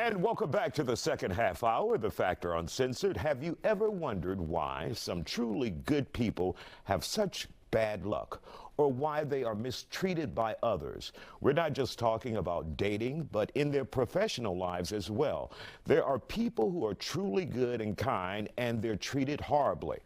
And welcome back to the second half hour of The Factor Uncensored. Have you ever wondered why some truly good people have such bad luck, or why they are mistreated by others? We're not just talking about dating, but in their professional lives as well. There are people who are truly good and kind, and they're treated horribly.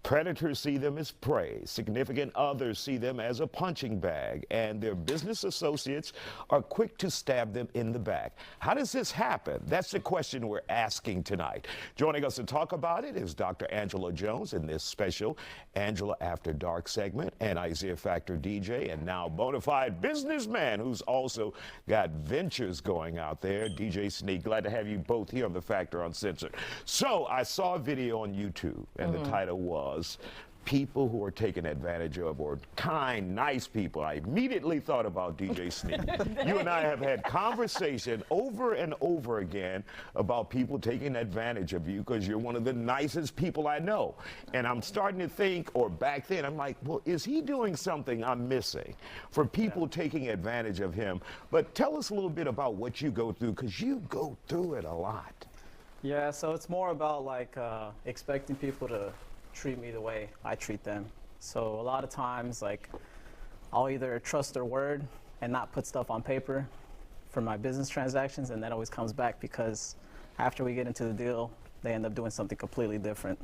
Predators see them as prey. Significant others see them as a punching bag, and their business associates are quick to stab them in the back. How does this happen? That's the question we're asking tonight. Joining us to talk about it is Dr. Angela Jones in this special Angela After Dark segment, and Isiah Factor DJ, and now bona fide businessman who's also got ventures going out there, DJ Sneak. Glad to have you both here on The Factor Uncensored. So I saw a video on YouTube, and the title was People Who Are Taken Advantage of, or kind, nice people. I immediately thought about DJ Sneak. You and I have had conversation over and over again about people taking advantage of you because you're one of the nicest people I know. And I'm starting to think, or back then, I'm like, well, is he doing something I'm missing for people taking advantage of him? But tell us a little bit about what you go through, because you go through it a lot. Yeah, so it's more about like expecting people to treat me the way I treat them. So a lot of times, like, I'll either trust their word and not put stuff on paper for my business transactions, and that always comes back because after we get into the deal, they end up doing something completely different.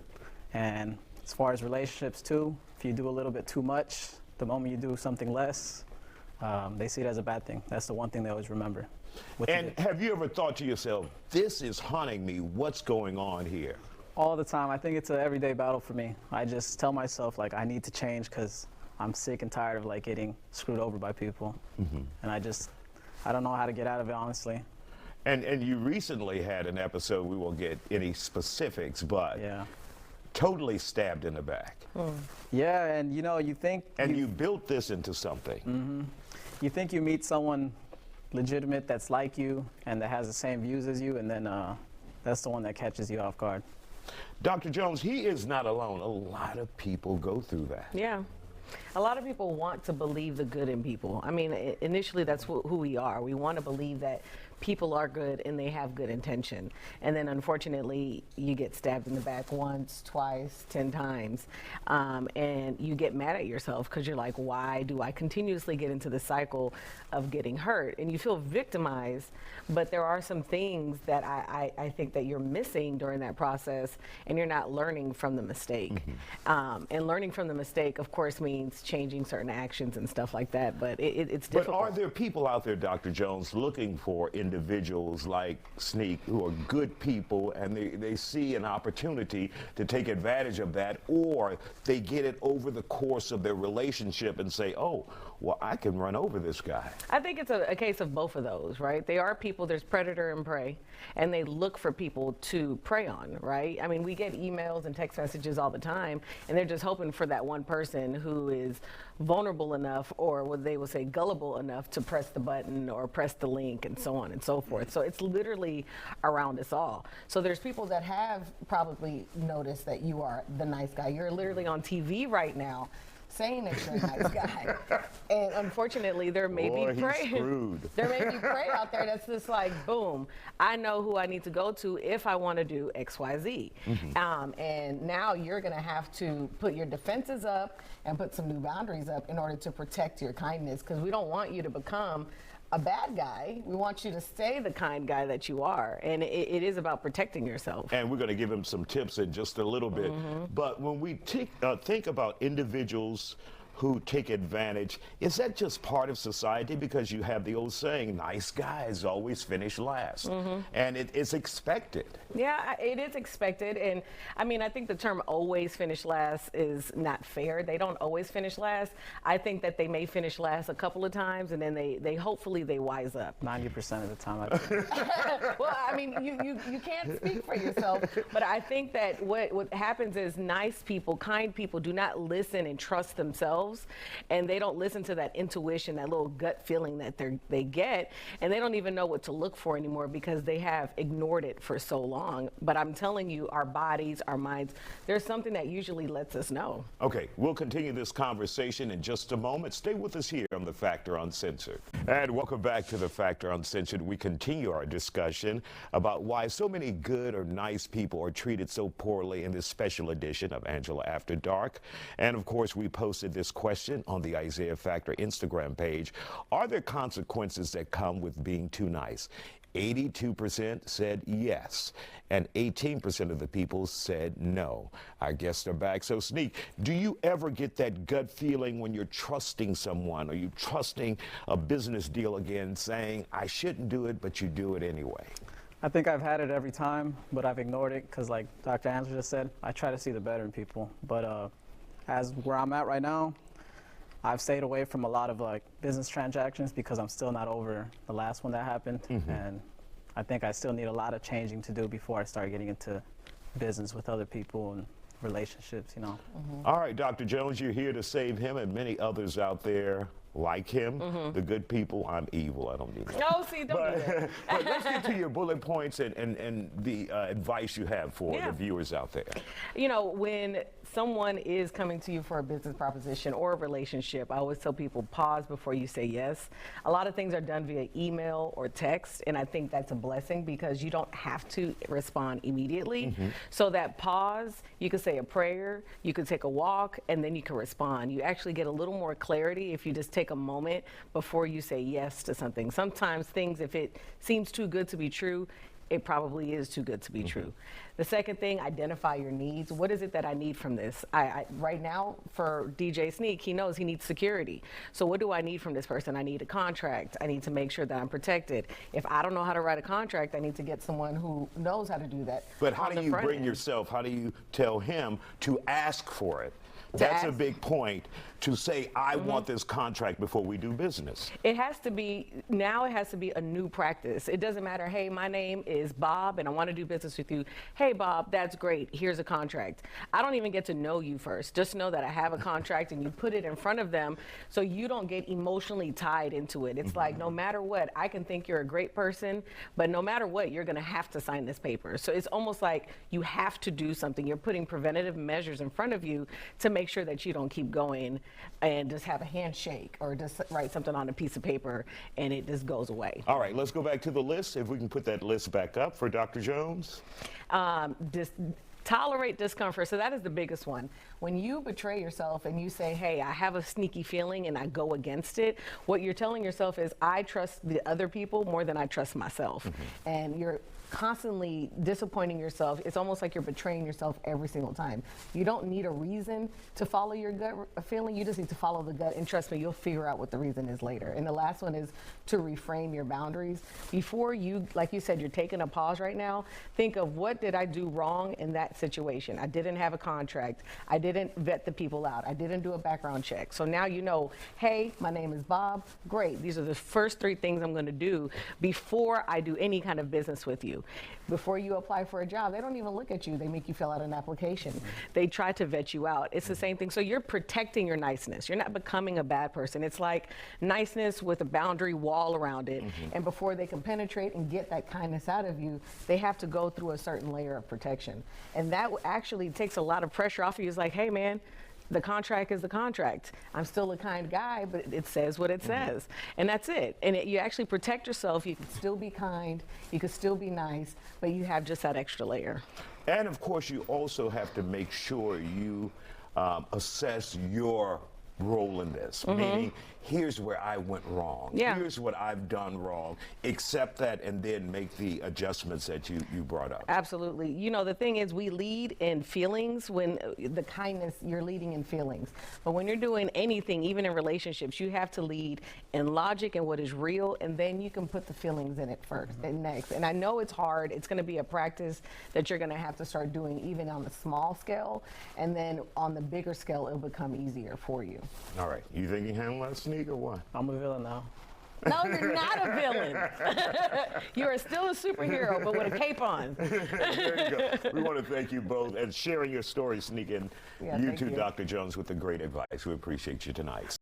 And as far as relationships too, if you do a little bit too much, the moment you do something less, they see it as a bad thing. That's the one thing they always remember. And have you ever thought to yourself, this is haunting me, what's going on here? All the time. I think it's an everyday battle for me. I just tell myself, like, I need to change because I'm sick and tired of, like, getting screwed over by people. And I don't know how to get out of it, honestly. And you recently had an episode, we won't get any specifics, but yeah, totally stabbed in the back. Yeah, and you know, you think... And you built this into something. You think you meet someone legitimate that's like you and that has the same views as you, and then that's the one that catches you off guard. Dr. Jones, he is not alone. A lot of people go through that. Yeah. A lot of people want to believe the good in people. I mean, initially that's who we are. We want to believe that people are good and they have good intention. And then unfortunately, you get stabbed in the back once, twice, 10 times. And you get mad at yourself because you're like, why do I continuously get into the cycle of getting hurt? And you feel victimized, but there are some things that I think that you're missing during that process, and you're not learning from the mistake. And learning from the mistake, of course, means changing certain actions and stuff like that, but it's difficult. But are there people out there, Dr. Jones, looking for individuals like Sneak who are good people, and they see an opportunity to take advantage of that, or they get it over the course of their relationship and say, oh, well, I can run over this guy? I think it's a case of both of those, right? They are people, there's predator and prey, and they look for people to prey on, right? I mean, we get emails and text messages all the time, and they're just hoping for that one person who is vulnerable enough, or what they would say gullible enough, to press the button or press the link and so on and so forth. So it's literally around us all. So there's people that have probably noticed that you are the nice guy. You're literally on TV right now saying that you're a nice guy. And unfortunately, there may be prey. There may be prey out there that's just like, boom, I know who I need to go to if I want to do X, Y, Z. And now you're going to have to put your defenses up and put some new boundaries up in order to protect your kindness, because we don't want you to become a bad guy. We want you to stay the kind guy that you are, and it is about protecting yourself. And we're going to give him some tips in just a little bit. But when we think about individuals who take advantage, is that just part of society? Because you have the old saying, nice guys always finish last. And it's expected. Yeah, it is expected. And I mean, I think the term always finish last is not fair. They don't always finish last. I think that they may finish last a couple of times, and then they hopefully they wise up. 90% of the time, I think. Well, I mean, you can't speak for yourself, but I think that what happens is nice people, kind people do not listen and trust themselves, and they don't listen to that intuition, that little gut feeling that they get, and they don't even know what to look for anymore because they have ignored it for so long. But I'm telling you, our bodies, our minds, there's something that usually lets us know. Okay, we'll continue this conversation in just a moment. Stay with us here on The Factor Uncensored. And welcome back to The Factor Uncensored. We continue our discussion about why so many good or nice people are treated so poorly in this special edition of Angela After Dark. And of course, we posted this question on the Isaiah Factor Instagram page. Are there consequences that come with being too nice? 82% said yes, and 18% of the people said no. Our guests are back. So, Sneak, do you ever get that gut feeling when you're trusting someone or you trusting a business deal again, saying, I shouldn't do it, but you do it anyway? I think I've had it every time, but I've ignored it because, like Dr. Angela just said, I try to see the better in people. But as where I'm at right now, I've stayed away from a lot of business transactions because I'm still not over the last one that happened. And I think I still need a lot of changing to do before I start getting into business with other people and relationships, you know. All right, Dr. Jones, you're here to save him and many others out there like him. The good people, I'm evil. I don't need that. No, see, don't do that. But let's get to your bullet points and the advice you have for the viewers out there. You know, when someone is coming to you for a business proposition or a relationship, I always tell people pause before you say yes. A lot of things are done via email or text, and I think that's a blessing because you don't have to respond immediately. So that pause, you could say a prayer, you could take a walk, and then you can respond. You actually get a little more clarity if you just take a moment before you say yes to something. Sometimes things, if it seems too good to be true, it probably is too good to be true. The second thing, identify your needs. What is it that I need from this? Right now, for DJ Sneak, he knows he needs security. So what do I need from this person? I need a contract. I need to make sure that I'm protected. If I don't know how to write a contract, I need to get someone who knows how to do that. But how do you bring yourself, how do you tell him to ask for it? That's a big point, to say, I want this contract before we do business. It has to be, now it has to be a new practice. It doesn't matter, hey, my name is Bob and I want to do business with you. Hey, Bob, that's great. Here's a contract. I don't even get to know you first. Just know that I have a contract, and you put it in front of them so you don't get emotionally tied into it. It's like, no matter what, I can think you're a great person, but no matter what, you're going to have to sign this paper. So it's almost like you have to do something. You're putting preventative measures in front of you to make sure that you don't keep going and just have a handshake or just write something on a piece of paper and it just goes away. All right, let's go back to the list. If we can put that list back up for Dr. Jones. Tolerate discomfort. So that is the biggest one. When you betray yourself and you say, hey, I have a sneaky feeling and I go against it, what you're telling yourself is, I trust the other people more than I trust myself. And you're constantly disappointing yourself. It's almost like you're betraying yourself every single time. You don't need a reason to follow your gut feeling. You just need to follow the gut, and trust me, you'll figure out what the reason is later. And the last one is to reframe your boundaries. Before you, like you said, you're taking a pause right now, think of, what did I do wrong in that situation? I didn't have a contract. I didn't vet the people out. I didn't do a background check. So now you know, hey, my name is Bob. Great. These are the first 3 things I'm going to do before I do any kind of business with you. Before you apply for a job, they don't even look at you. They make you fill out an application. They try to vet you out. It's the same thing. So you're protecting your niceness. You're not becoming a bad person. It's like niceness with a boundary wall around it. And before they can penetrate and get that kindness out of you, they have to go through a certain layer of protection. And that actually takes a lot of pressure off of you. It's like, hey, man, the contract is the contract. I'm still a kind guy, but it says what it says. And that's it. And you actually protect yourself. You can still be kind. You can still be nice, but you have just that extra layer. And of course, you also have to make sure you assess your role in this, meaning here's where I went wrong. Here's what I've done wrong. Accept that and then make the adjustments that you brought up. Absolutely. You know, the thing is, we lead in feelings. When the kindness, you're leading in feelings. But when you're doing anything, even in relationships, you have to lead in logic and what is real, and then you can put the feelings in it first and next. And I know it's hard. It's going to be a practice that you're going to have to start doing even on the small scale, and then on the bigger scale, it'll become easier for you. All right. You think you handle that, Sneak, or what? I'm a villain now. No, you're not a villain. You are still a superhero, but with a cape on. There you go. We want to thank you both and sharing your story, Sneak, and you too, you. Dr. Jones, with the great advice. We appreciate you tonight.